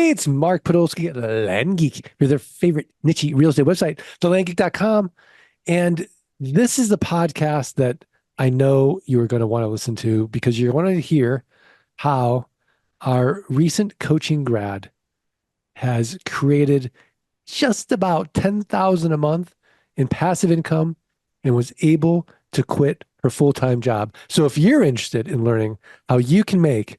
Hey, it's Mark Podolsky at Land Geek. You're their favorite niche real estate website, thelandgeek.com. And this is the podcast that I know you are going to want to listen to because you're going to hear how our recent coaching grad has created just about 10,000 a month in passive income and was able to quit her full-time job. So if you're interested in learning how you can make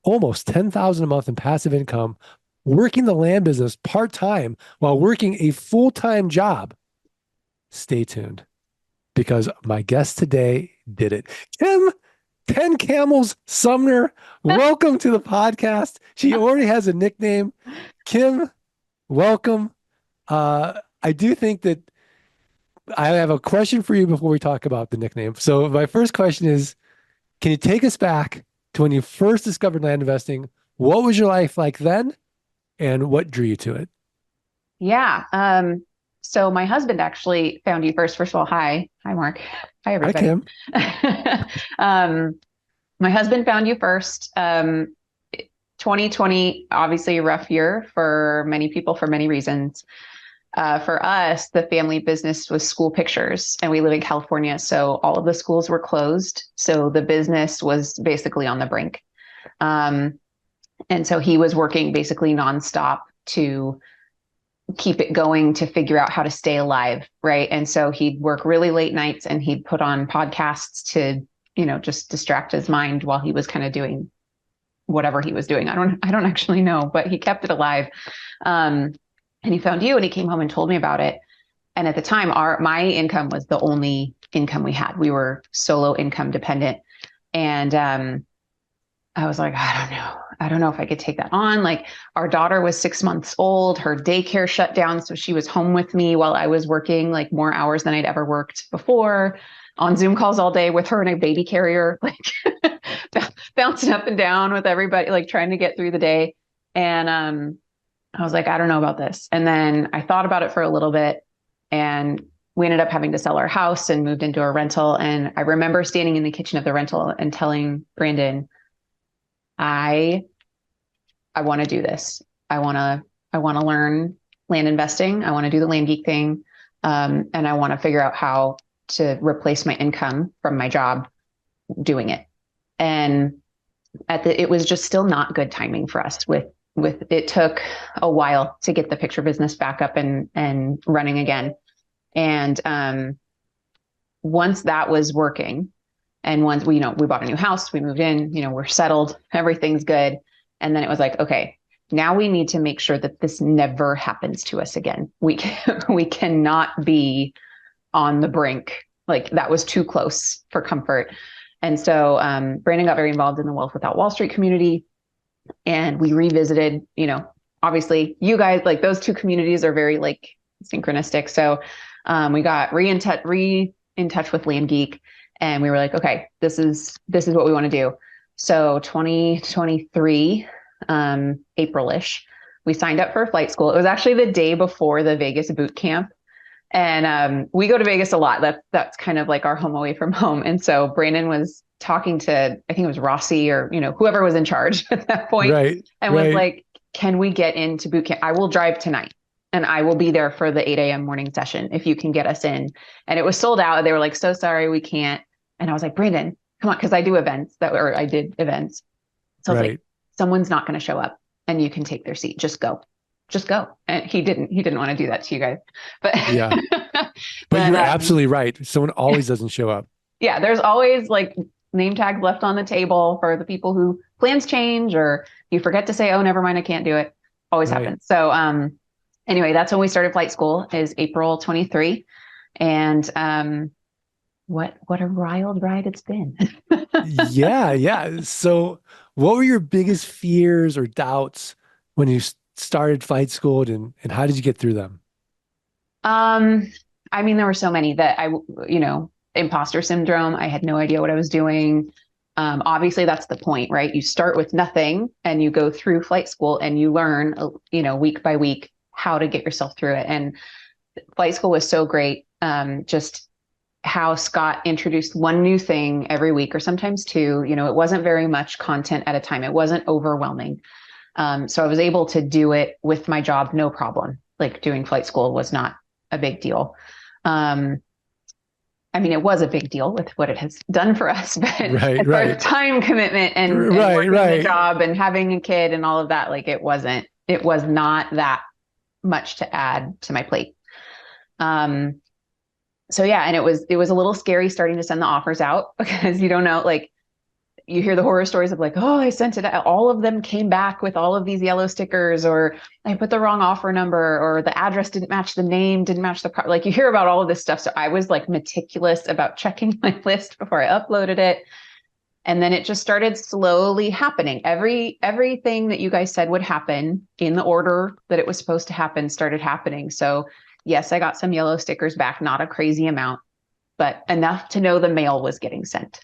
almost 10,000 a month in passive income, working the land business part-time while working a full-time job, stay tuned because my guest today did it. Kim 10 Camels Sumner, welcome to the podcast. She already has a nickname. Kim, welcome. I do think that I have a question for you before we talk about the nickname. So my first question is, can you take us back to when you first discovered land investing? What was your life like then, and what drew you to it? Yeah. So my husband actually found you first. First of all, hi. Hi, Mark. Hi, Hi, everybody. Kim. um, my husband found you first. 2020, obviously a rough year for many people for many reasons. For us, the family business was school pictures, and we live in California. So all of the schools were closed. So the business was basically on the brink. Um, and so he was working basically nonstop to keep it going to figure out how to stay alive. Right. And so he'd work really late nights and he'd put on podcasts to, just distract his mind while he was kind of doing whatever he was doing. I don't actually know, but he kept it alive. And he found you and he came home and told me about it. And at the time, my income was the only income we had. We were solo income dependent. And I was like, I don't know. I don't know if I could take that on. Like, our daughter was 6 months old. Her daycare shut down. So she was home with me while I was working like more hours than I'd ever worked before, on Zoom calls all day with her in a baby carrier, like bouncing up and down with everybody, like trying to get through the day. And I was like, I don't know about this. And then I thought about it for a little bit, and we ended up having to sell our house and moved into a rental. And I remember standing in the kitchen of the rental and telling Brandon, I I want to do this. I want to learn land investing. I want to do the Land Geek thing, and I want to figure out how to replace my income from my job doing it. And it was just still not good timing for us. With it took a while to get the picture business back up and running again. And once that was working, and once we bought a new house, we moved in, we're settled, everything's good. And then it was like, okay, now we need to make sure that this never happens to us again. We cannot be on the brink. Like, that was too close for comfort. And so Brandon got very involved in the Wealth Without Wall Street community. And we revisited, obviously you guys, like, those two communities are very like synchronistic. So we got in touch with Land Geek, and we were like, okay, this is what we want to do. So 2023, April-ish, we signed up for flight school. It was actually the day before the Vegas boot camp. And we go to Vegas a lot. That's kind of like our home away from home. And so Brandon was talking to, I think it was Rossi or, whoever was in charge at that point, Right, and was right. like, can we get into boot camp? I will drive tonight and I will be there for the 8 a.m. morning session if you can get us in. And it was sold out. They were like, so sorry, we can't. And I was like, Brandon, come on, because I did events. So I was like, Right. someone's not going to show up and you can take their seat. Just go. And he didn't want to do that to you guys, but, Yeah. But but, you're absolutely right. Someone always doesn't show up. yeah, there's always like name tags left on the table for the people who plans change, or you forget to say, oh, never mind, I can't do it. Always Right. happens. So, anyway, that's when we started flight school, is April 23. And, what a wild ride it's been. Yeah, yeah. So what were your biggest fears or doubts when you started flight school, and how did you get through them? Um, I mean, there were so many that imposter syndrome. I had no idea what I was doing. Obviously that's the point, right? You start with nothing and you go through flight school and you learn, week by week how to get yourself through it. And flight school was so great. Just how Scott introduced one new thing every week, or sometimes two. It wasn't very much content at a time. It wasn't overwhelming. So I was able to do it with my job, no problem. Like doing flight school was not a big deal. Um, I mean, it was a big deal with what it has done for us, but Right, as far as right, time commitment and right, working the right. job and having a kid and all of that, like it was not that much to add to my plate. Um, so yeah, and it was a little scary starting to send the offers out because you don't know, like you hear the horror stories of like, oh, I sent it out. All of them came back with all of these yellow stickers, or I put the wrong offer number, or the address didn't match the name, didn't match the like you hear about all of this stuff. So I was like meticulous about checking my list before I uploaded it. And then it just started slowly happening. Everything that you guys said would happen in the order that it was supposed to happen started happening. So yes, I got some yellow stickers back, not a crazy amount, but enough to know the mail was getting sent.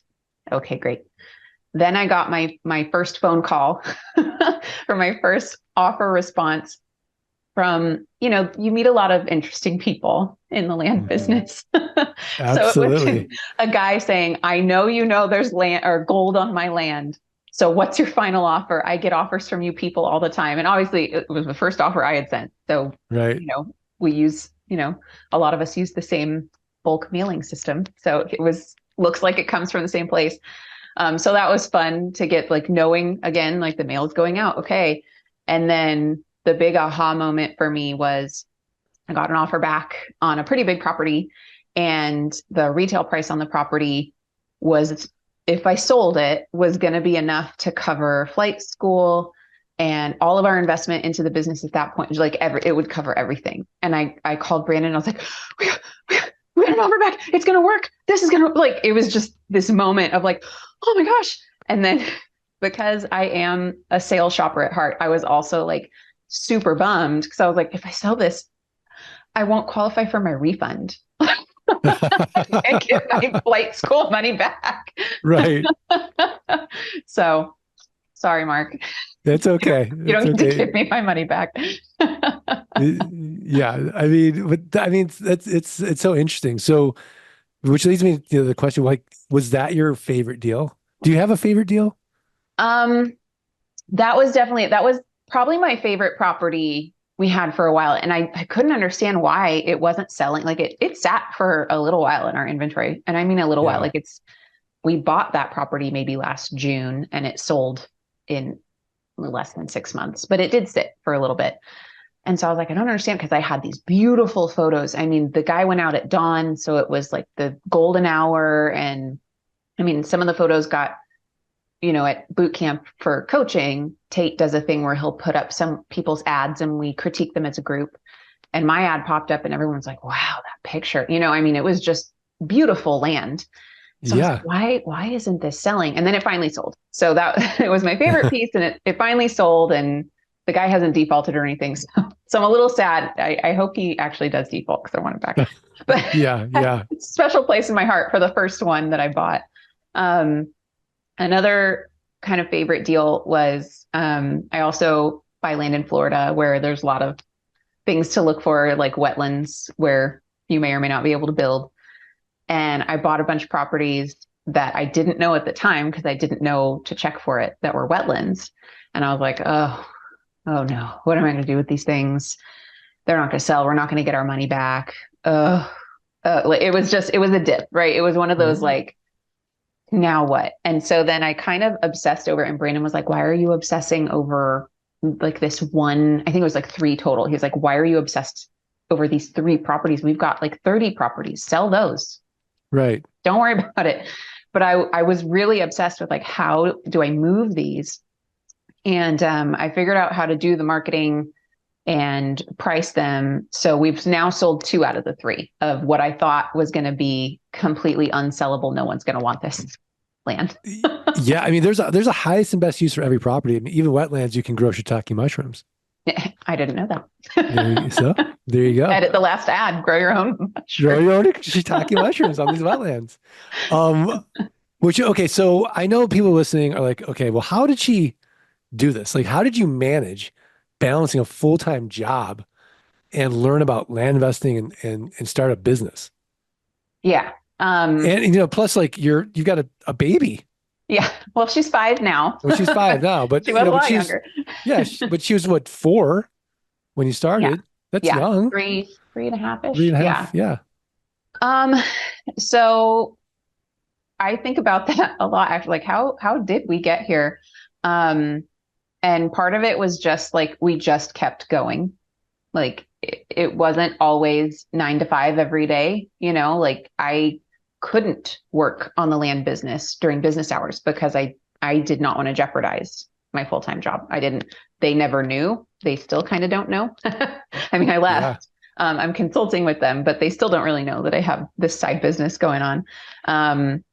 Okay, great. Then I got my first phone call for my first offer response from, you meet a lot of interesting people in the land Mhm. business. So it was Absolutely. a guy saying, I know there's land or gold on my land. So what's your final offer? I get offers from you people all the time. And obviously it was the first offer I had sent. So, Right. we use, a lot of us use the same bulk mailing system. So it looks like it comes from the same place. So that was fun to get like knowing again, like the mail's going out. Okay. And then the big aha moment for me was I got an offer back on a pretty big property, and the retail price on the property was, if I sold it, was going to be enough to cover flight school and all of our investment into the business at that point. Like it would cover everything. And I called Brandon and I was like, we got, we got, we got an offer back. It's going to work. This is going to like, it was just this moment of like, oh my gosh. And then because I am a sales shopper at heart, I was also like super bummed because I was like, if I sell this, I won't qualify for my refund. I get my flight school money back. Right. So sorry, Mark. That's okay. You don't That's get to okay. give me my money back. Yeah. I mean, it's so interesting. So, which leads me to the question, like, was that your favorite deal? Do you have a favorite deal? um, that was probably my favorite property we had for a while. And I couldn't understand why it wasn't selling. Like it sat for a little while in our inventory. And I mean a little while, Yeah. like we bought that property maybe last June and it sold in less than 6 months, but it did sit for a little bit. And so I was like, I don't understand because I had these beautiful photos. I mean, the guy went out at dawn, so it was like the golden hour. And I mean, some of the photos got, at boot camp for coaching, Tate does a thing where he'll put up some people's ads and we critique them as a group. And my ad popped up and everyone's like, wow, that picture. I mean, it was just beautiful land. So I was like, Yeah. why isn't this selling? And then it finally sold. So that it was my favorite piece and it finally sold and the guy hasn't defaulted or anything. So I'm a little sad. I hope he actually does default because I want it back. Yeah. But Yeah. special place in my heart for the first one that I bought. Um, Another kind of favorite deal was I also buy land in Florida where there's a lot of things to look for, like wetlands where you may or may not be able to build. And I bought a bunch of properties that I didn't know at the time because I didn't know to check for it that were wetlands. And I was like, oh no, what am I going to do with these things? They're not going to sell. We're not going to get our money back. It was a dip, right? It was one of those like, now what? And so then I kind of obsessed over it. And Brandon was like, why are you obsessing over like this one? I think it was like three total. He was like, why are you obsessed over these three properties? We've got like 30 properties. Sell those. Right. Don't worry about it. But I was really obsessed with like, how do I move these? And I figured out how to do the marketing and price them. So we've now sold two out of the three of what I thought was going to be completely unsellable. No one's going to want this land. Yeah. I mean, there's a highest and best use for every property. I mean, even wetlands, you can grow shiitake mushrooms. I didn't know So that. there you go. Edit the last ad, grow your own Grow mushroom. your own shiitake mushrooms on these wetlands. Um, okay, so I know people listening are like, okay, well, how did she do this? Like, how did you manage balancing a full-time job and learn about land investing and start a business? Yeah. And plus like you've got a baby. Yeah. Well, she's 5 now. Well, she's 5 now, but She was a but lot she was, younger. yeah, but she was what, 4 when you Yeah. started? That's Yeah. young. Three and a half Three ish. and a Yeah. half. Yeah. Um, so I think about that a lot actually. Like how did we get here? Um, and part of it was just like we just kept going. Like it wasn't always 9 to 5 every day, like I couldn't work on the land business during business hours because I did not want to jeopardize my full-time job. I didn't, they never knew. They still kind of don't know. I mean, I Yeah. left. I'm consulting with them, but they still don't really know that I have this side business going on. Um,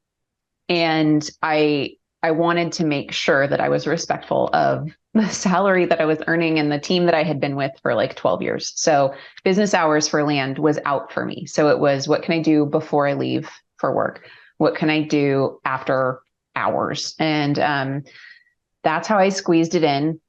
and I wanted to make sure that I was respectful of the salary that I was earning and the team that I had been with for like 12 years. So business hours for land was out for me. So it was, what can I do before I leave for work? What can I do after hours? And that's how I squeezed it in.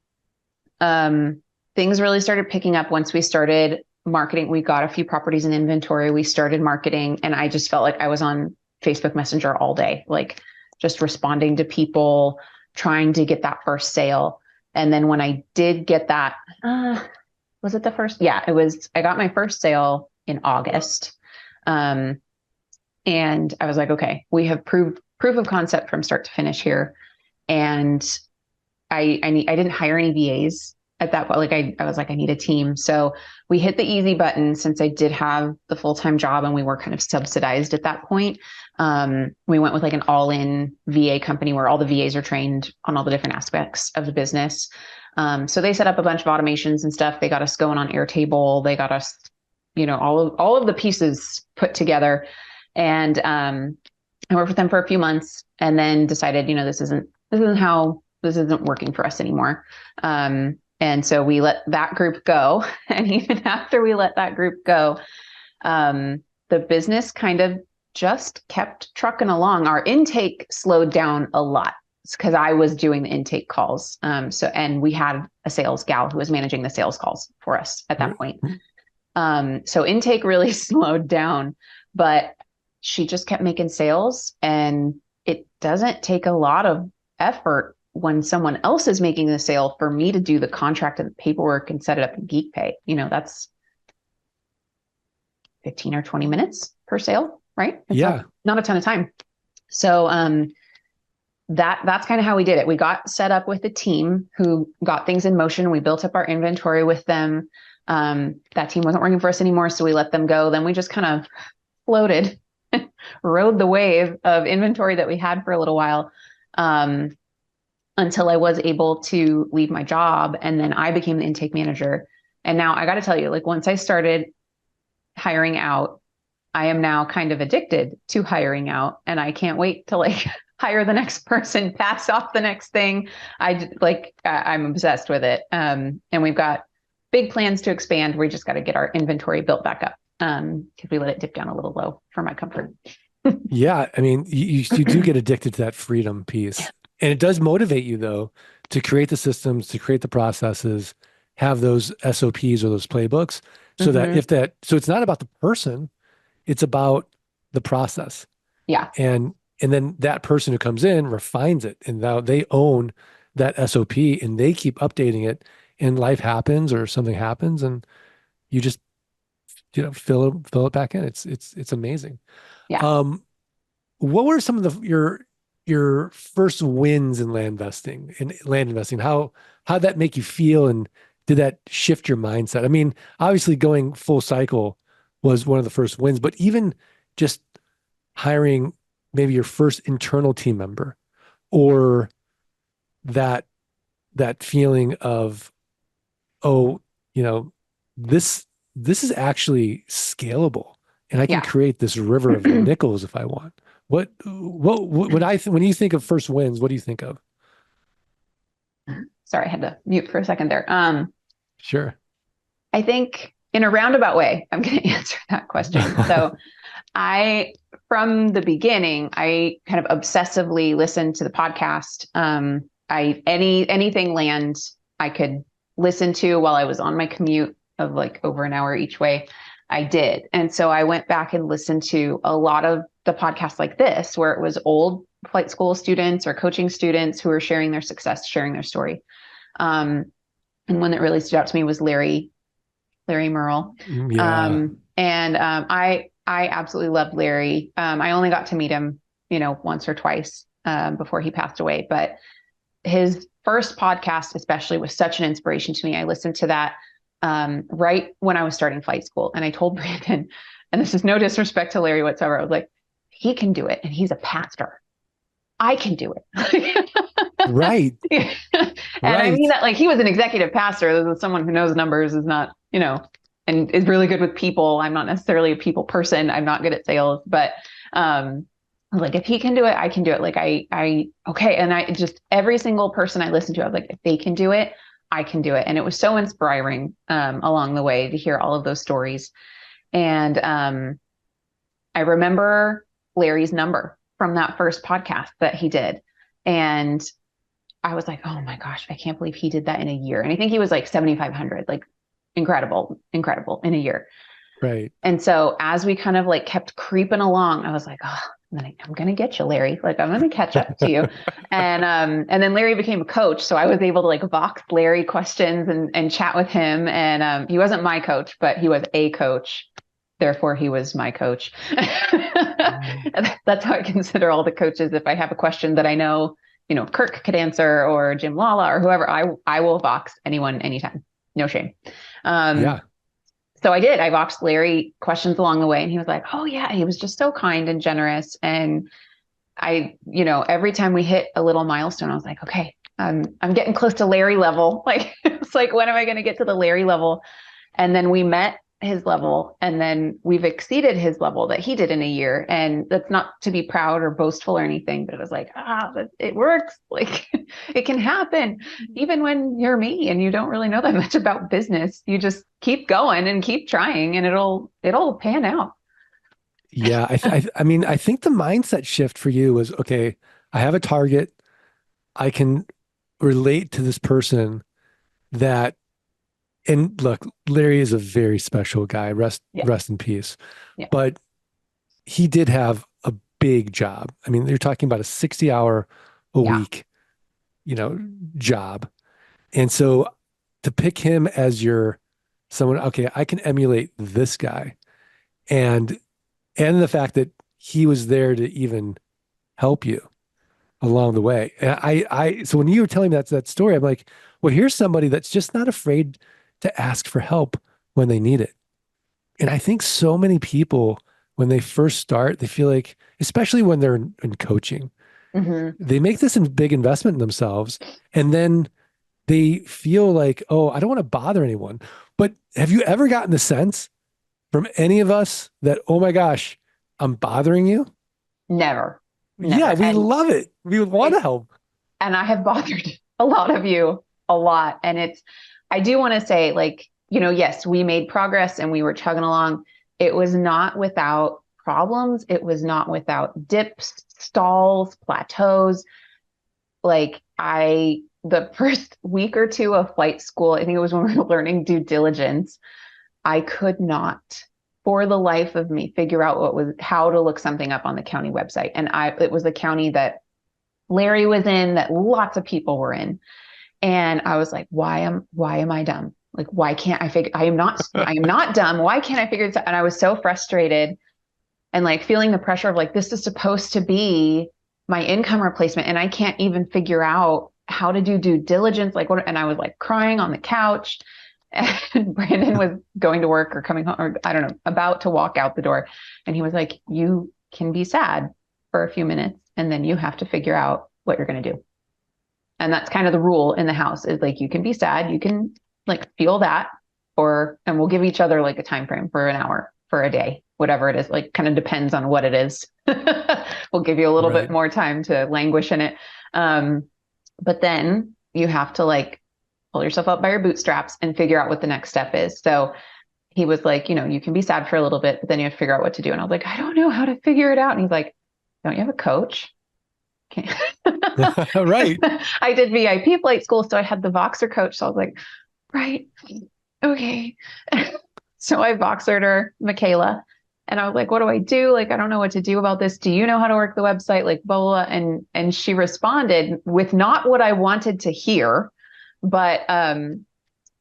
Things really started picking up once we started marketing. We got a few properties in inventory. We started marketing, and I just felt like I was on Facebook Messenger all day, like just responding to people, trying to get that first sale. And then when I did get that, was it the first? Yeah, it was. I got my first sale in August. Um, and I was like, okay, we have proof of concept from start to finish here. And I didn't hire any VAs at that point. Like I was like, I need a team. So we hit the easy button since I did have the full-time job and we were kind of subsidized at that point. We went with like an all-in VA company where all the VAs are trained on all the different aspects of the business. So they set up a bunch of automations and stuff. They got us going on Airtable. They got us, all of the pieces put together. And I worked with them for a few months and then decided, this isn't working for us anymore. And so we let that group go. And even after we let that group go, the business kind of just kept trucking along. Our intake slowed down a lot because I was doing the intake calls. And we had a sales gal who was managing the sales calls for us at that point. So intake really slowed down, but she just kept making sales, and it doesn't take a lot of effort when someone else is making the sale for me to do the contract and the paperwork and set it up in GeekPay. That's 15 or 20 minutes per sale, right? It's not a ton of time. So that's kind of how we did it. We got set up with a team who got things in motion. We built up our inventory with them. That team wasn't working for us anymore, so we let them go. Then we just kind of floated, rode the wave of inventory that we had for a little while. Until I was able to leave my job. And then I became the intake manager. And now I got to tell you, like once I started hiring out, I am now kind of addicted to hiring out, and I can't wait to like hire the next person, pass off the next thing. I'm obsessed with it. And we've got big plans to expand. We just got to get our inventory built back up because we let it dip down a little low for my comfort. Yeah. I mean, you do get addicted to that freedom piece. And it does motivate you, though, to create the systems, to create the processes, have those SOPs or those playbooks, so so it's not about the person, it's about the process. Yeah. And then that person who comes in refines it, and now they own that SOP and they keep updating it, and life happens or something happens, and you just, fill it back in. It's amazing. Yeah. What were some of your first wins in land investing? How'd that make you feel, and did that shift your mindset? I mean, obviously going full cycle was one of the first wins, but even just hiring maybe your first internal team member, or that feeling of, oh, you know, this this is actually scalable, and I can Yeah. create this river of nickels if I want. When you think of first wins, what do you think of? Sorry, I had to mute for a second there. Sure. I think in a roundabout way, I'm going to answer that question. So from the beginning, I kind of obsessively listened to the podcast. Anything land I could listen to while I was on my commute of like over an hour each way, I did. And so I went back and listened to a lot of the podcasts like this, where it was old flight school students or coaching students who are sharing their success, sharing their story. And one that really stood out to me was Larry Merle. Yeah. I absolutely loved Larry. I only got to meet him, once or twice before he passed away. But his first podcast, especially, was such an inspiration to me. I listened to that right when I was starting flight school, and I told Brandon, and this is no disrespect to Larry whatsoever, I was like, he can do it, and he's a pastor. I can do it. Right. And I mean Right. that like he was an executive pastor. Someone who knows numbers is not, and is really good with people. I'm not necessarily a people person. I'm not good at sales, but I was like, if he can do it, I can do it. Like okay. And I just, every single person I listened to, I was like, if they can do it, I can do it. And it was so inspiring along the way to hear all of those stories. And I remember Larry's number from that first podcast that he did. And I was like, oh my gosh, I can't believe he did that in a year. And I think he was like 7,500, like incredible in a year. Right. And so as we kind of like kept creeping along, I was like, oh, I'm going to get you, Larry. Like, I'm going to catch up to you. And then Larry became a coach. So I was able to like vox Larry questions and chat with him. And he wasn't my coach, but he was a coach. Therefore, he was my coach. That's how I consider all the coaches. If I have a question that I know, Kirk could answer or Jim Lala or whoever, I will vox anyone, anytime. No shame. Yeah. So I did. I voxed Larry questions along the way, and he was like, oh yeah, he was just so kind and generous. And every time we hit a little milestone, I was like, okay, I'm getting close to Larry level. Like, it's like, when am I going to get to the Larry level? And then we met his level, and then we've exceeded his level that he did in a year. And that's not to be proud or boastful or anything, but it was like, it works. Like, it can happen even when you're me and you don't really know that much about business. You just keep going and keep trying, and it'll pan out. Yeah. I mean, I think the mindset shift for you was, okay, I have a target. I can relate to this person that, and look, Larry is a very special guy. Yeah. Rest in peace. Yeah. But he did have a big job. I mean, you're talking about a 60-hour a Yeah. week, you know, job. And so to pick him as your someone, okay, I can emulate this guy. And the fact that he was there to even help you along the way. And so when you were telling me that story, I'm like, well, here's somebody that's just not afraid to ask for help when they need it. And I think so many people, when they first start, they feel like, especially when they're in coaching, Mm-hmm. they make this big investment in themselves. And then they feel like, oh, I don't want to bother anyone. But have you ever gotten the sense from any of us that, oh my gosh, I'm bothering you? Never, never. Yeah, we love it. We want to help. And I have bothered a lot of you a lot. And I do want to say, like, yes, we made progress and we were chugging along. It was not without problems. It was not without dips, stalls, plateaus. Like, the first week or two of flight school, I think it was when we were learning due diligence, I could not, for the life of me, figure out how to look something up on the county website. And it was the county that Larry was in, that lots of people were in. And I was like, why am I dumb? Like, why can't I figure, I am not dumb. Why can't I figure this out? And I was so frustrated and like feeling the pressure of like, this is supposed to be my income replacement. And I can't even figure out how to do due diligence. Like, what? And I was like crying on the couch, and Brandon was going to work or coming home, or I don't know, about to walk out the door. And he was like, you can be sad for a few minutes, and then you have to figure out what you're going to do. And that's kind of the rule in the house, is like, you can be sad, you can like feel that, and we'll give each other like a time frame for an hour, for a day, whatever it is, like kind of depends on what it is. We'll give you a little bit more time to languish in it. But then you have to like pull yourself up by your bootstraps and figure out what the next step is. So he was like, you can be sad for a little bit, but then you have to figure out what to do. And I was like, I don't know how to figure it out. And he's like, don't you have a coach? Right. I did VIP flight school, so I had the Voxer coach. So I was like, right, okay. So I Voxered her, Michaela, And I was like, what do I do? Like, I don't know what to do about this. Do you know how to work the website? Like, blah, blah, blah. And she responded with not what I wanted to hear, but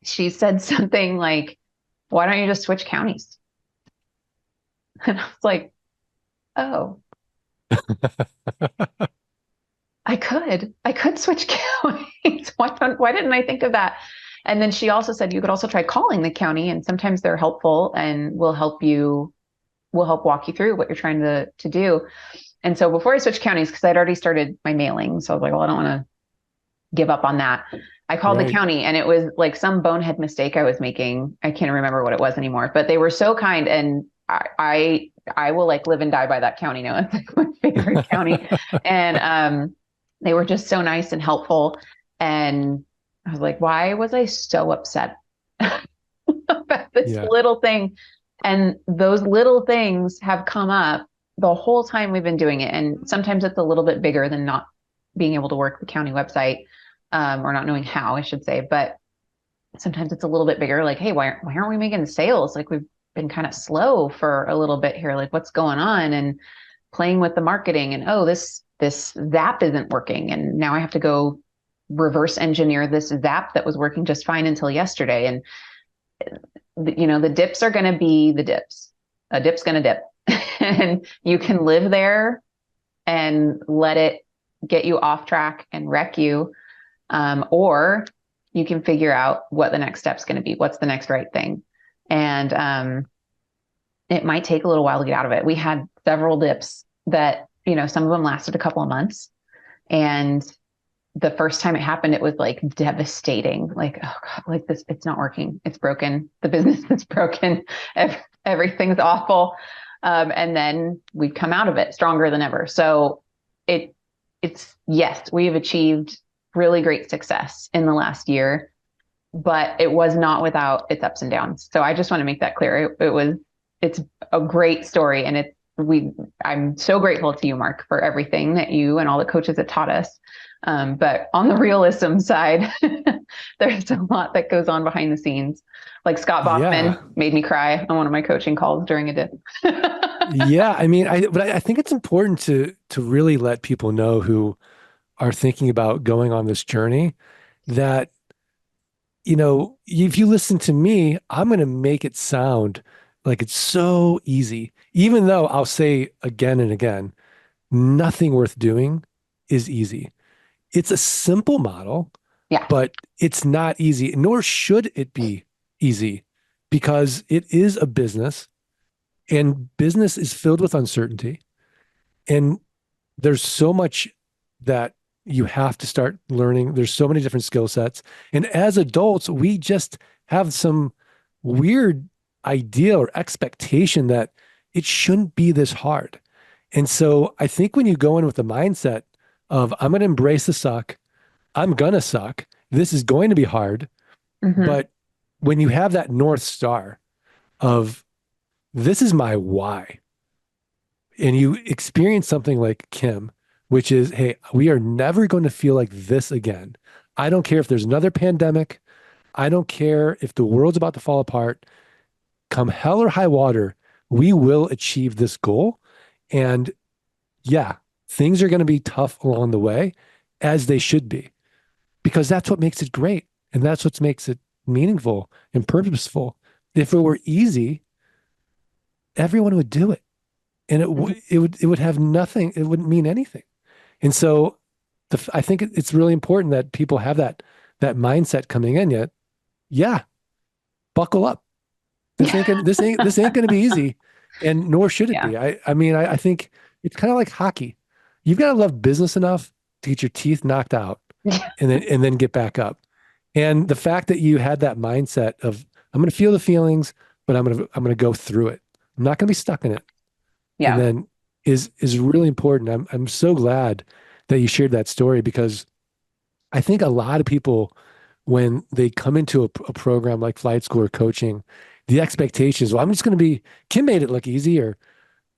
she said something like, why don't you just switch counties? And I was like, oh, I could switch counties. Why didn't I think of that? And then she also said you could also try calling the county, and sometimes they're helpful and will help walk you through what you're trying to do. And so before I switched counties, because I'd already started my mailing, so I was like, well, I don't want to give up on that. I called the Right. county, and it was like some bonehead mistake I was making. I can't remember what it was anymore, but they were so kind, and I will like live and die by that county now. It's like my favorite county. And they were just so nice and helpful. And I was like, why was I so upset about this Yeah. little thing? And those little things have come up the whole time we've been doing it. And sometimes it's a little bit bigger than not being able to work the county website, or not knowing how, I should say. But sometimes it's a little bit bigger, like, hey, why aren't we making sales? Like, we've been kind of slow for a little bit here. Like, what's going on? And playing with the marketing, and oh, this Zap isn't working, and now I have to go reverse engineer this Zap that was working just fine until yesterday. And the dips are going to be the dips. A dip's going to dip, and you can live there and let it get you off track and wreck you, or you can figure out what the next step's going to be. What's the next right thing? And it might take a little while to get out of it. We had several dips that, some of them lasted a couple of months. And the first time it happened, it was like devastating. Like, oh God, like this, it's not working. It's broken. The business is broken. Everything's awful. And then we'd come out of it stronger than ever. So it's, yes, we have achieved really great success in the last year, but it was not without its ups and downs. So I just want to make that clear. It's a great story. And I'm so grateful to you, Mark, for everything that you and all the coaches that taught us. But on the realism side, there's a lot that goes on behind the scenes. Like Scott Yeah. Bachman made me cry on one of my coaching calls during a dip. Yeah. I mean, but I think it's important to really let people know who are thinking about going on this journey that, if you listen to me, I'm going to make it sound like it's so easy, even though I'll say again and again, nothing worth doing is easy. It's a simple model, Yeah. but it's not easy, nor should it be easy because it is a business and business is filled with uncertainty. And there's so much that you have to start learning. There's so many different skill sets. And as adults, we just have some weird idea or expectation that it shouldn't be this hard. And so I think when you go in with the mindset of, I'm going to embrace the suck, I'm going to suck, this is going to be hard. Mm-hmm. But when you have that North Star of, this is my why, and you experience something like Kim, which is, hey, we are never going to feel like this again. I don't care if there's another pandemic. I don't care if the world's about to fall apart. Come hell or high water, we will achieve this goal. And yeah, things are going to be tough along the way, as they should be, because that's what makes it great. And that's what makes it meaningful and purposeful. If it were easy, everyone would do it. And Mm-hmm. it would have nothing, it wouldn't mean anything. And so I think it's really important that people have that mindset coming in yet. Yeah, buckle up. This Yeah. ain't gonna this ain't gonna be easy, and nor should it Yeah. be. I mean, I think it's kind of like hockey. You've got to love business enough to get your teeth knocked out and then get back up. And the fact that you had that mindset of, I'm gonna feel the feelings, but I'm gonna go through it. I'm not gonna be stuck in it. And Yeah. then is really important. I'm so glad that you shared that story because I think a lot of people, when they come into a program like flight school or coaching, the expectation is, well, I'm just going to be, Kim made it look easy, or,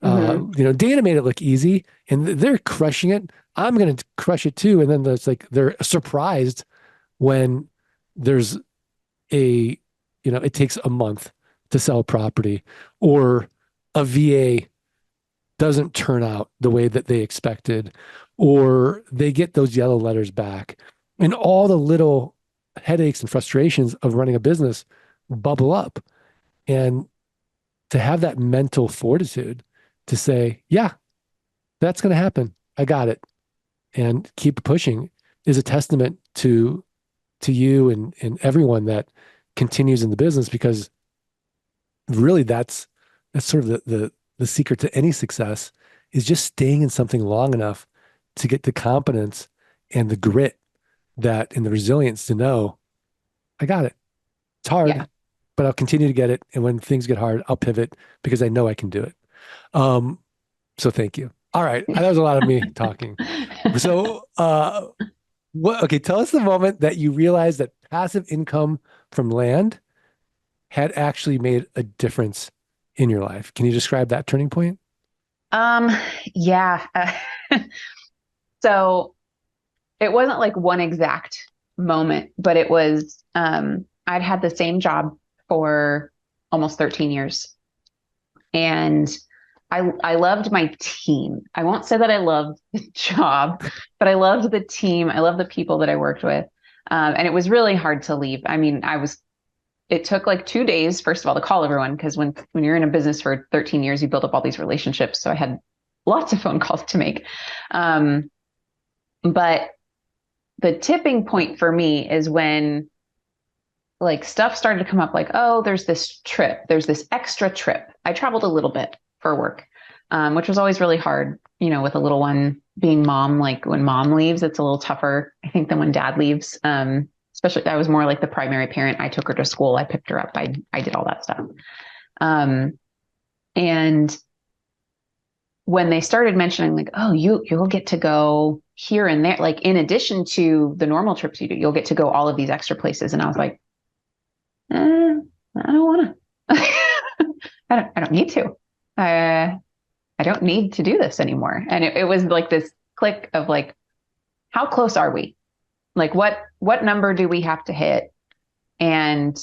Mm-hmm. Dana made it look easy, and they're crushing it. I'm going to crush it too. And then it's like they're surprised when there's a, it takes a month to sell a property, or a VA doesn't turn out the way that they expected, or they get those yellow letters back, and all the little headaches and frustrations of running a business bubble up. And to have that mental fortitude to say, yeah, that's going to happen. I got it. And keep pushing is a testament to you and everyone that continues in the business, because really that's sort of the secret to any success is just staying in something long enough to get the competence and the grit that and the resilience to know I got it. It's Yeah. hard, but I'll continue to get it. And when things get hard, I'll pivot because I know I can do it. Um, so thank you. All right. That was a lot of me talking. So, okay, tell us the moment that you realized that passive income from land had actually made a difference in your life. Can you describe that turning point? Um, yeah. So it wasn't like one exact moment, but it was, I'd had the same job for almost 13 years. And I loved my team. I won't say that I loved the job, but I loved the team. I loved the people that I worked with. And it was really hard to leave. I mean, it took like 2 days, first of all, to call everyone, because when you're in a business for 13 years, you build up all these relationships. So I had lots of phone calls to make. Um, but the tipping point for me is when like stuff started to come up like, oh, there's this extra trip. I traveled a little bit for work, which was always really hard, with a little one being mom. Like when mom leaves, it's a little tougher, I think, than when dad leaves. Especially I was more like the primary parent. I took her to school. I picked her up. I did all that stuff. And when they started mentioning like, oh, you'll get to go here and there, like in addition to the normal trips you do, you'll get to go all of these extra places. And I was like, I don't want to. I don't need to. I don't need to do this anymore. And it was like this click of like, how close are we? Like what number do we have to hit? And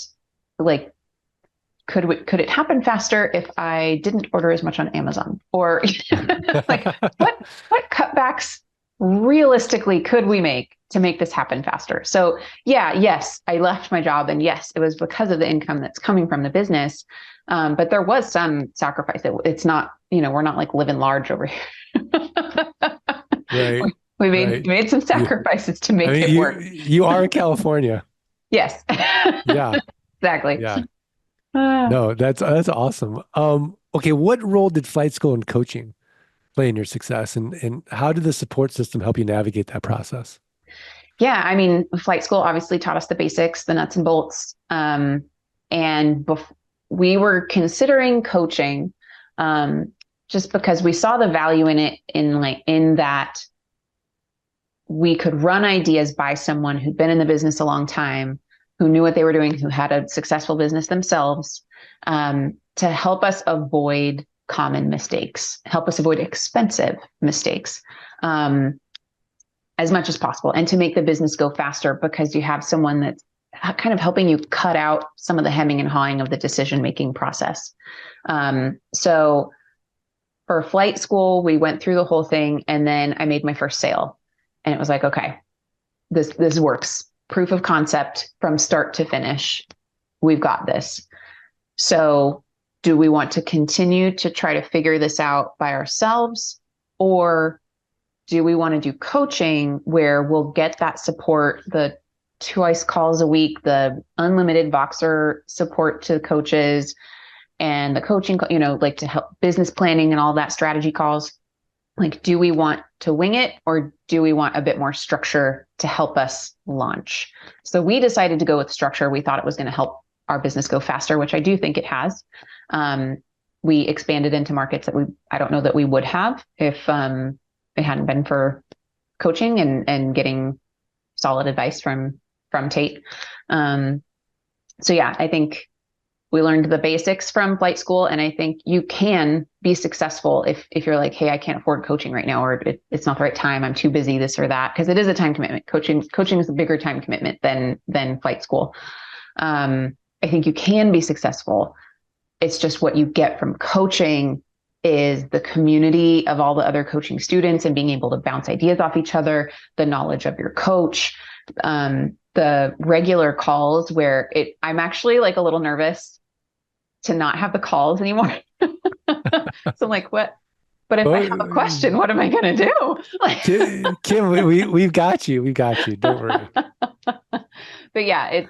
like, could it happen faster if I didn't order as much on Amazon? Or like what cutbacks realistically could we make to make this happen faster? So yeah, yes, I left my job, and yes, it was because of the income that's coming from the business. But there was some sacrifice. It's not, we're not like living large over here. Right. We Right. made some sacrifices to make it work. You are in California. Yes, Yeah. exactly. Yeah. No, that's awesome. Okay, what role did flight school and coaching play in your success, and how did the support system help you navigate that process? Yeah, I mean, flight school obviously taught us the basics, the nuts and bolts. And we were considering coaching, just because we saw the value in it, in that we could run ideas by someone who'd been in the business a long time, who knew what they were doing, who had a successful business themselves, to help us avoid common mistakes, help us avoid expensive mistakes, as much as possible, and to make the business go faster, because you have someone that's kind of helping you cut out some of the hemming and hawing of the decision-making process. So for flight school, we went through the whole thing, and then I made my first sale, and it was like, okay, this works. Proof of concept from start to finish. We've got this. So do we want to continue to try to figure this out by ourselves, or do we want to do coaching where we'll get that support, the twice calls a week, the unlimited Voxer support to coaches, and the coaching, like to help business planning and all that strategy calls? Like, do we want to wing it, or do we want a bit more structure to help us launch? So we decided to go with structure. We thought it was going to help our business go faster, which I do think it has. We expanded into markets that I don't know that we would have if it hadn't been for coaching and getting solid advice from Tate. So yeah, I think we learned the basics from flight school, and I think you can be successful if you're like, hey, I can't afford coaching right now, or it's not the right time, I'm too busy, this or that, because it is a time commitment. Coaching is a bigger time commitment than flight school. I think you can be successful It's just what you get from coaching is the community of all the other coaching students and being able to bounce ideas off each other, the knowledge of your coach, the regular calls where I'm actually like a little nervous to not have the calls anymore. So I'm like, what? But if I have a question, what am I going to do? Kim, we've got you. We've got you. Don't worry. But yeah,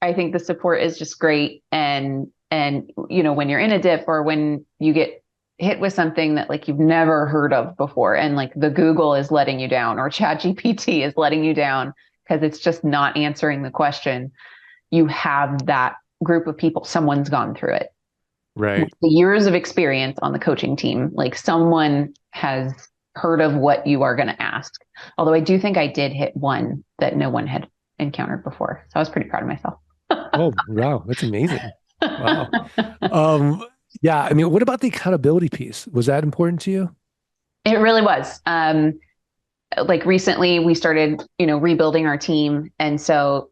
I think the support is just great. And, when you're in a dip or when you get hit with something that like you've never heard of before, and like the Google is letting you down or ChatGPT is letting you down because it's just not answering the question, you have that group of people, someone's gone through it. Right. The years of experience on the coaching team, like someone has heard of what you are going to ask. Although I do think I did hit one that no one had encountered before. So I was pretty proud of myself. Oh, wow. That's amazing. Wow. Yeah. I mean, what about the accountability piece? Was that important to you? It really was. Like recently we started, rebuilding our team. And so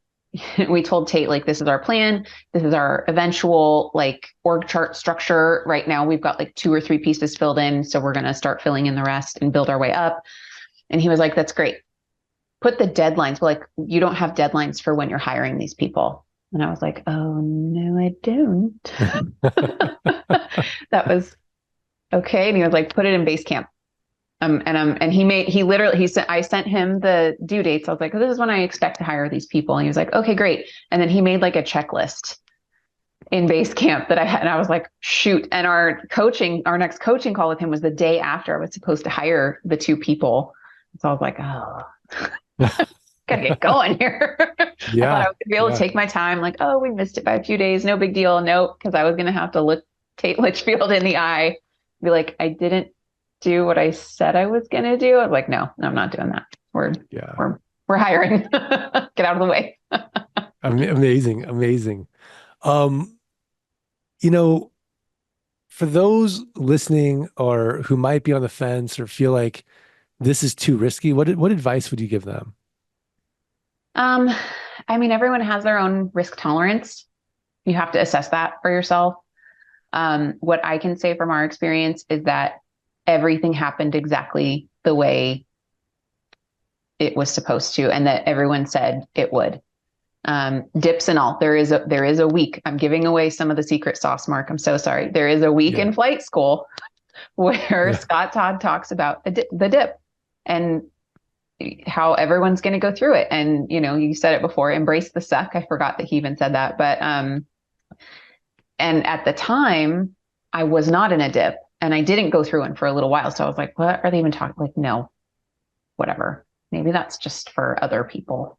we told Tate, like, this is our plan. This is our eventual like org chart structure. Right now we've got like 2 or 3 pieces filled in. So we're going to start filling in the rest and build our way up. And he was like, that's great. Put the deadlines, but like, you don't have deadlines for when you're hiring these people. And I was like, oh no, I don't. That was okay. And he was like, put it in Basecamp. And I sent him the due dates. I was like, oh, this is when I expect to hire these people. And he was like, okay, great. And then he made like a checklist in Basecamp that I had. And I was like, shoot. And our next coaching call with him was the day after I was supposed to hire the 2 people. So I was like, oh, gotta get going here. Yeah. I thought I was gonna be able to take my time. Like, oh, we missed it by a few days. No big deal. Nope. Cause I was going to have to look Tate Litchfield in the eye, be like, I didn't do what I said I was going to do. I was like, no, I'm not doing that. We're hiring. Get out of the way. Amazing. Amazing. Um, for those listening or who might be on the fence or feel like this is too risky, what advice would you give them? I mean, everyone has their own risk tolerance. You have to assess that for yourself. What I can say from our experience is that everything happened exactly the way it was supposed to, and that everyone said it would. Dips and all. There is a week. I'm giving away some of the secret sauce, Mark. I'm so sorry. There is a week in flight school where Scott Todd talks about the dip and how everyone's going to go through it. And, you said it before, embrace the suck. I forgot that he even said that. But, and at the time I was not in a dip and I didn't go through one for a little while. So I was like, what are they even talking? Like, no, whatever. Maybe that's just for other people.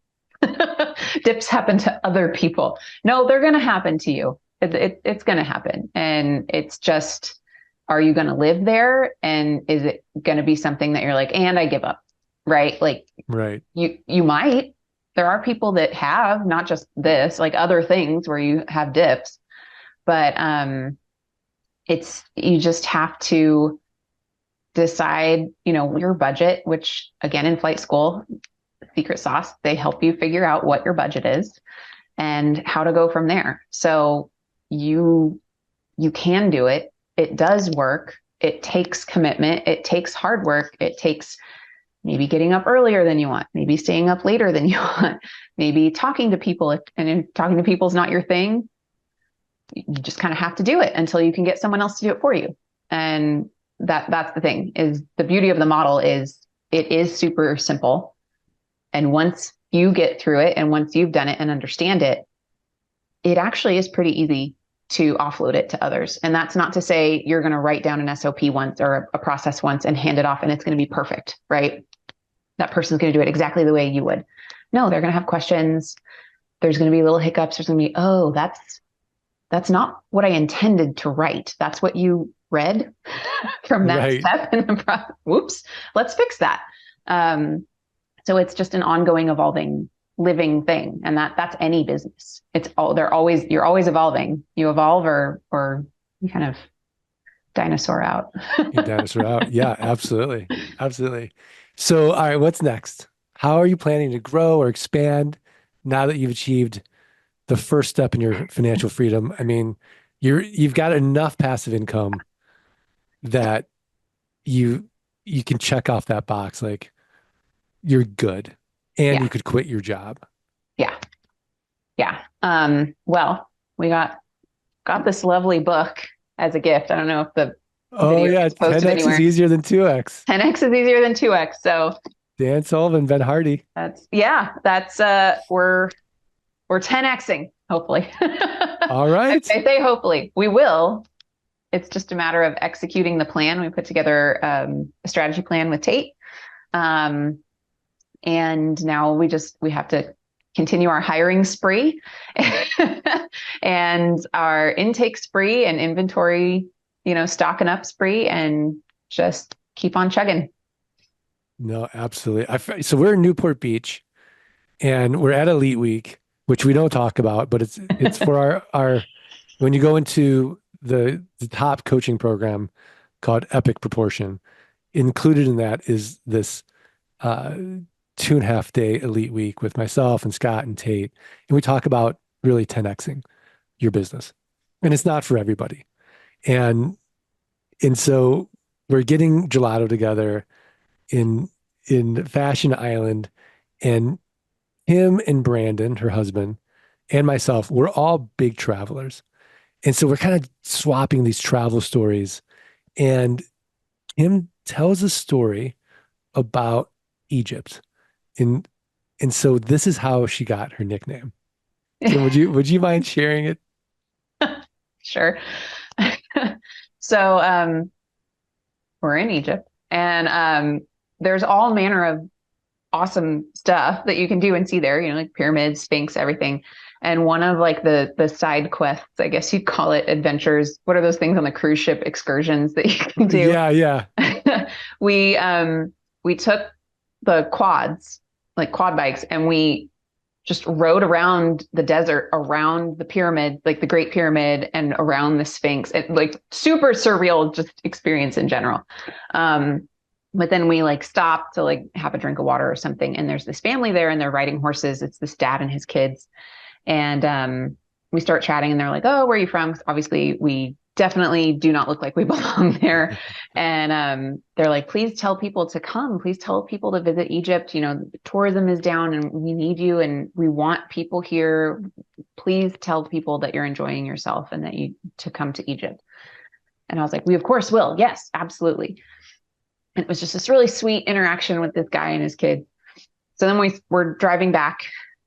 Dips happen to other people. No, they're going to happen to you. It's going to happen. And it's just, are you going to live there? And is it going to be something that you're like, and I give up? Right. Like, right. You might, there are people that have not just this, like other things where you have dips, but, you just have to decide, your budget, which again, in flight school, secret sauce, they help you figure out what your budget is and how to go from there. So you can do it. It does work. It takes commitment. It takes hard work. It takes maybe getting up earlier than you want, maybe staying up later than you want, maybe talking to people. And if talking to people is not your thing, you just kind of have to do it until you can get someone else to do it for you. And that's the thing, is the beauty of the model is it is super simple. And once you get through it and once you've done it and understand it, it actually is pretty easy to offload it to others. And that's not to say you're going to write down an SOP once or a process once and hand it off and it's going to be perfect, right? That person's going to do it exactly the way you would. No, they're going to have questions. There's going to be little hiccups. There's going to be, oh, that's not what I intended to write. That's what you read from that step in the process. Whoops, let's fix that. So it's just an ongoing, evolving, living thing. And that's any business. You're always evolving. You evolve or you kind of dinosaur out. You dinosaur out. Yeah, absolutely. Absolutely. So, all right, what's next? How are you planning to grow or expand now that you've achieved the first step in your financial freedom. I mean, you've got enough passive income that you you can check off that box like you're good and Yeah. you could quit your job. Yeah. Yeah. Well, we got this lovely book as a gift. I don't know if the Oh video yeah, is posted 10x is anywhere. easier than 2x. 10x is easier than 2x. So Dan Sullivan, Ben Hardy. that's we're 10xing, hopefully. All right. I say hopefully. We will. It's just a matter of executing the plan. We put together a strategy plan with Tate. Um, and now we have to continue our hiring spree and our intake spree and inventory, stocking up spree and just keep on chugging. No, absolutely. So we're in Newport Beach and we're at Elite Week, which we don't talk about, but it's for our when you go into the top coaching program called Epic Proportion, included in that is this 2.5 day Elite Week with myself and Scott and Tate. And we talk about really 10xing your business. And it's not for everybody. And so we're getting gelato together in Fashion Island, and him and Brandon, her husband, and myself, we're all big travelers. And so we're kind of swapping these travel stories. And Kim tells a story about Egypt. And so this is how she got her nickname. Kim, would you mind sharing it? Sure. So we're in Egypt, and there's all manner of awesome stuff that you can do and see there, like pyramids, Sphinx, everything. And one of like the side quests, I guess you'd call it adventures. What are those things on the cruise ship excursions that you can do? Yeah, yeah. We took the quads, like quad bikes, and we just rode around the desert, around the pyramid, like the Great Pyramid, and around the Sphinx. It, like super surreal, just experience in general. But then we like stop to like have a drink of water or something, and there's this family there, and they're riding horses. It's this dad and his kids, and we start chatting, and they're like, "Oh, where are you from?" 'Cause obviously, we definitely do not look like we belong there. And they're like, "Please tell people to come. Please tell people to visit Egypt. Tourism is down, and we need you, and we want people here. Please tell people that you're enjoying yourself and that you to come to Egypt." And I was like, "We of course will. Yes, absolutely." And it was just this really sweet interaction with this guy and his kid. So then we're driving back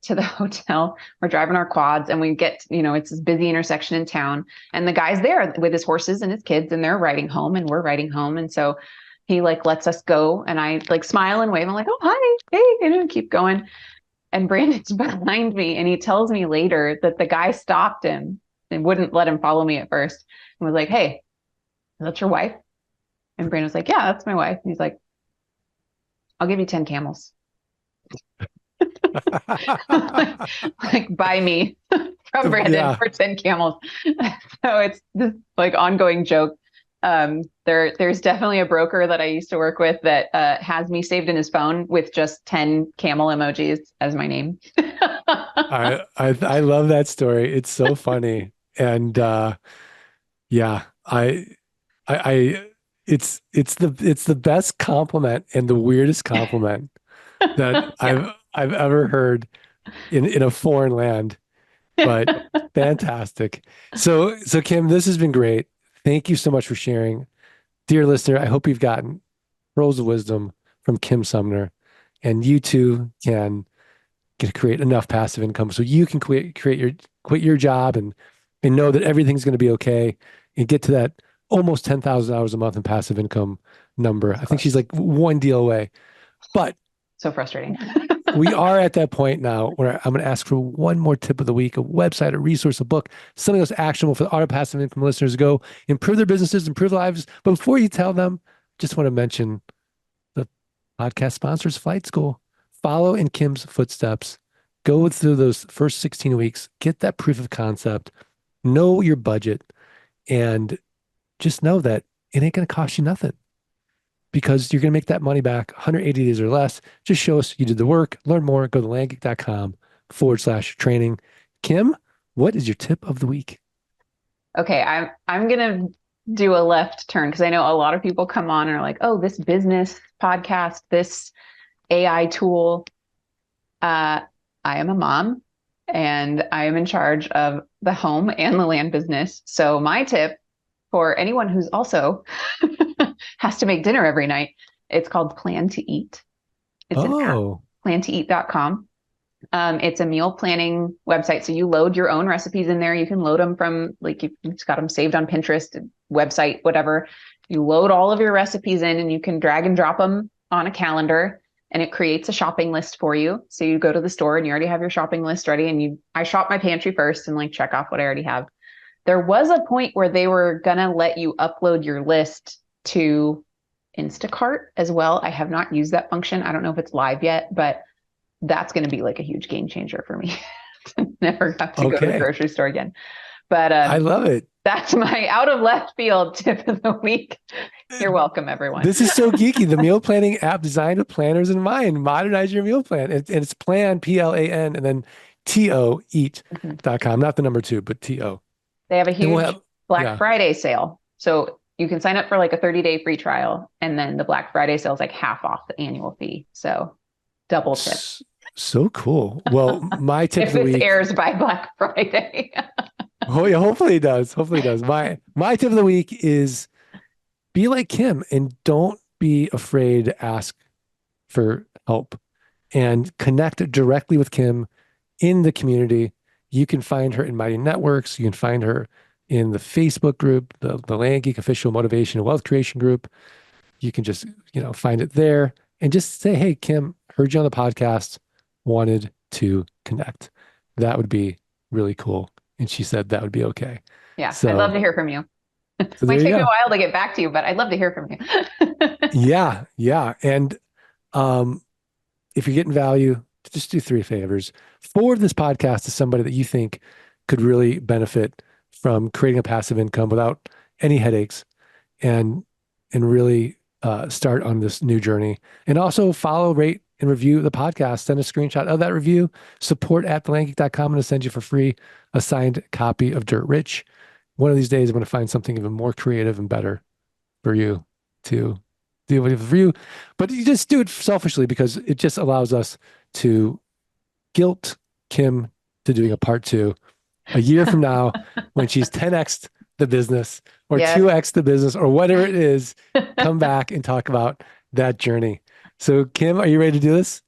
to the hotel. We're driving our quads, and we get, it's this busy intersection in town, and the guy's there with his horses and his kids, and they're riding home, and we're riding home. And so he like lets us go, and I like smile and wave. I'm like, "Oh, hi, hey," and keep going. And Brandon's behind me, and he tells me later that the guy stopped him and wouldn't let him follow me at first, and was like, "Hey, is that your wife?" And Brandon's like, "Yeah, that's my wife." And he's like, "I'll give you 10 camels." like buy me from Brandon Yeah. for 10 camels. So it's this like ongoing joke. There's definitely a broker that I used to work with that has me saved in his phone with just 10 camel emojis as my name. I love that story. It's so funny. And yeah, I it's the best compliment and the weirdest compliment that Yeah. I've ever heard in a foreign land, but fantastic. So Kim, this has been great. Thank you so much for sharing. Dear listener, I hope you've gotten pearls of wisdom from Kim Sumner, and you too can create enough passive income so you can quit your job and know that everything's going to be okay and get to that almost $10,000 a month in passive income number. I think she's like one deal away. But So frustrating. we are at that point now where I'm going to ask for one more tip of the week, a website, a resource, a book, something that's actionable for the auto passive income listeners to go improve their businesses, improve their lives. But before you tell them, just want to mention the podcast sponsors Flight School. Follow in Kim's footsteps. Go through those first 16 weeks, get that proof of concept, know your budget, and just know that it ain't going to cost you nothing because you're going to make that money back 180 days or less. Just show us you did the work. Learn more. Go to landgeek.com/training. Kim, what is your tip of the week? Okay, I'm gonna do a left turn because I know a lot of people come on and are like, oh, this business podcast, this AI tool. I am a mom and I am in charge of the home and the land business. So my tip for anyone who's also has to make dinner every night, it's called Plan to Eat. It's an app, plantoeat.com. It's a meal planning website. So you load your own recipes in there. You can load them from like, you've just got them saved on Pinterest, website, whatever. You load all of your recipes in and you can drag and drop them on a calendar and it creates a shopping list for you. So you go to the store and you already have your shopping list ready. And I shop my pantry first and like check off what I already have. There was a point where they were going to let you upload your list to Instacart as well. I have not used that function. I don't know if it's live yet, but that's going to be like a huge game changer for me. Never have to go to the grocery store again. But I love it. That's my out of left field tip of the week. You're welcome, everyone. This is so geeky. The meal planning app designed with planners in mind. Modernize your meal plan. And it's plan, Plan, and then TO, eat.com. Not the number 2, but TO. They have a huge Black Friday sale. So you can sign up for like a 30-day free trial. And then the Black Friday sale is like half off the annual fee. So double tip. So cool. Well, my tip of the week. If this airs by Black Friday. Oh yeah, hopefully it does. Hopefully it does. My tip of the week is be like Kim and don't be afraid to ask for help and connect directly with Kim in the community. You can find her in Mighty Networks. You can find her in the Facebook group, the Land Geek Official Motivation and Wealth Creation group. You can just, find it there and just say, hey, Kim, heard you on the podcast, wanted to connect. That would be really cool. And she said that would be okay. Yeah, so, I'd love to hear from you. It might take me a while to get back to you, but I'd love to hear from you. Yeah. And if you're getting value, just do 3 favors. Forward this podcast to somebody that you think could really benefit from creating a passive income without any headaches and really start on this new journey. And also follow, rate, and review the podcast. Send a screenshot of that review. support@thelandgeek.com. I'm going to send you for free a signed copy of Dirt Rich. One of these days, I'm going to find something even more creative and better for you to do with for you. But you just do it selfishly because it just allows us to guilt Kim to doing a part 2 a year from now when she's 10x the business or 2x the business or whatever it is. Come back and talk about that journey. So, Kim, are you ready to do this?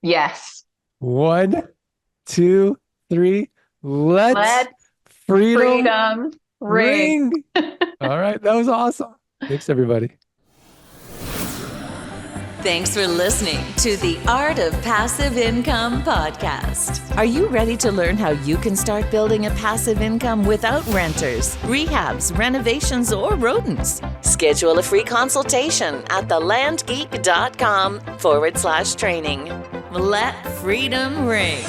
Yes. 1, 2, 3. Let's freedom ring. All right. That was awesome. Thanks, everybody. Thanks for listening to the Art of Passive Income podcast. Are you ready to learn how you can start building a passive income without renters, rehabs, renovations, or rodents? Schedule a free consultation at thelandgeek.com/training. Let freedom ring.